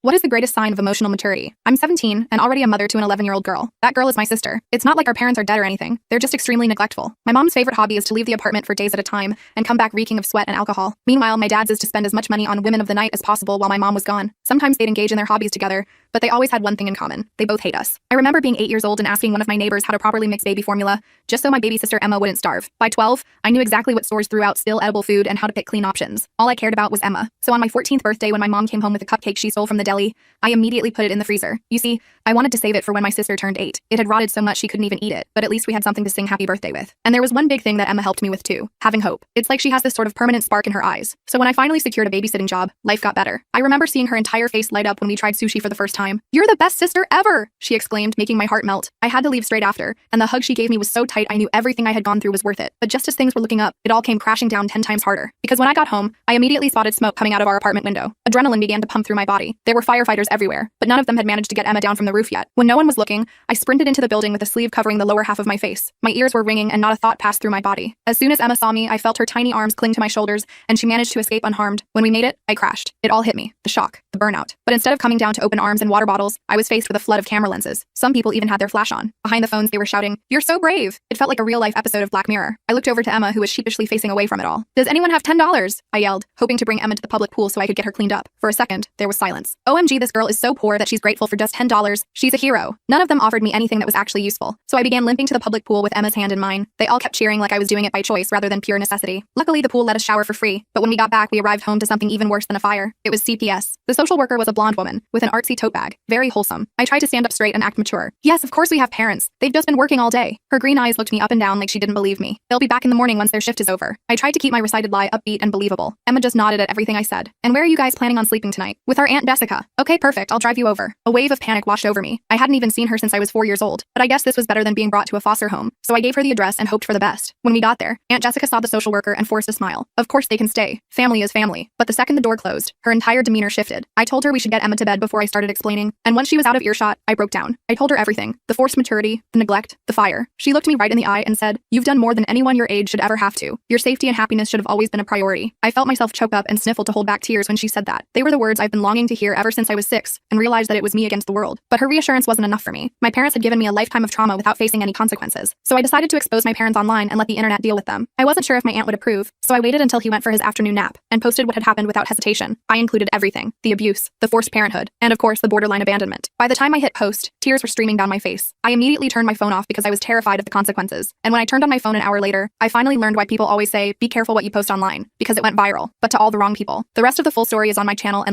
What is the greatest sign of emotional maturity? I'm 17 and already a mother to an 11-year-old girl. That girl is my sister. It's not like our parents are dead or anything. They're just extremely neglectful. My mom's favorite hobby is to leave the apartment for days at a time and come back reeking of sweat and alcohol. Meanwhile, my dad's is to spend as much money on women of the night as possible while my mom was gone. Sometimes they'd engage in their hobbies together, but they always had one thing in common. They both hate us. I remember being 8 years old and asking one of my neighbors how to properly mix baby formula, just so my baby sister Emma wouldn't starve. By 12, I knew exactly what stores threw out still edible food and how to pick clean options. All I cared about was Emma. So on my 14th birthday, when my mom came home with a cupcake she stole from the deli, I immediately put it in the freezer. You see, I wanted to save it for when my sister turned 8. It had rotted so much she couldn't even eat it, but at least we had something to sing happy birthday with. And there was one big thing that Emma helped me with too, having hope. It's like she has this sort of permanent spark in her eyes. So when I finally secured a babysitting job, life got better. I remember seeing her entire face light up when we tried sushi for the first time. "You're the best sister ever!" she exclaimed, making my heart melt. I had to leave straight after, and the hug she gave me was so tight I knew everything I had gone through was worth it. But just as things were looking up, it all came crashing down 10 times harder. Because when I got home, I immediately spotted smoke coming out of our apartment window. Adrenaline began to pump through my body. There were firefighters everywhere, but none of them had managed to get Emma down from the roof yet. When no one was looking, I sprinted into the building with a sleeve covering the lower half of my face. My ears were ringing and not a thought passed through my body. As soon as Emma saw me, I felt her tiny arms cling to my shoulders, and she managed to escape unharmed. When we made it, I crashed. It all hit me. The shock. The burnout. But instead of coming down to open arms and water bottles, I was faced with a flood of camera lenses. Some people even had their flash on. Behind the phones, they were shouting, "You're so brave!" It felt like a real-life episode of Black Mirror. I looked over to Emma, who was sheepishly facing away from it all. "Does anyone have $10? I yelled, hoping to bring Emma to the public pool so I could get her cleaned up. For a second, there was silence. OMG, this girl is so poor that she's grateful for just $10. She's a hero. None of them offered me anything that was actually useful. So I began limping to the public pool with Emma's hand in mine. They all kept cheering like I was doing it by choice rather than pure necessity. Luckily, the pool let us shower for free, but when we got back, we arrived home to something even worse than a fire. It was CPS. The social worker was a blonde woman with an artsy tote bag. Very wholesome. I tried to stand up straight and act mature. "Yes, of course we have parents. They've just been working all day." Her green eyes looked me up and down like she didn't believe me. "They'll be back in the morning once their shift is over." I tried to keep my recited lie upbeat and believable. Emma just nodded at everything I said. "And where are you guys planning on sleeping tonight?" "With our Aunt Jessica." "Okay, perfect. I'll drive you over." A wave of panic washed over me. I hadn't even seen her since I was 4 years old, but I guess this was better than being brought to a foster home. So I gave her the address and hoped for the best. When we got there, Aunt Jessica saw the social worker and forced a smile. Of course they can stay. Family is family. But the second the door closed, her entire demeanor shifted. I told her we should get Emma to bed before I started explaining, and once she was out of earshot, I broke down. I told her everything. The forced maturity, the neglect, the fire. She looked me right in the eye and said, "You've done more than anyone your age should ever have to. Your safety and happiness should have always been a priority." I felt myself choke up and sniffle to hold back tears when she said that. They were the words I've been longing to hear ever since I was 6, and realized that it was me against the world. But her reassurance wasn't enough for me. My parents had given me a lifetime of trauma without facing any consequences. So I decided to expose my parents online and let the internet deal with them. I wasn't sure if my aunt would approve, so I waited until he went for his afternoon nap, and posted what had happened without hesitation. I included everything. The abuse, the forced parenthood, and of course the borderline abandonment. By the time I hit post, tears were streaming down my face. I immediately turned my phone off because I was terrified of the consequences. And when I turned on my phone an hour later, I finally learned why people always say, "Be careful what you post online," because it went viral, but to all the wrong people. The rest of the full story is on my channel, and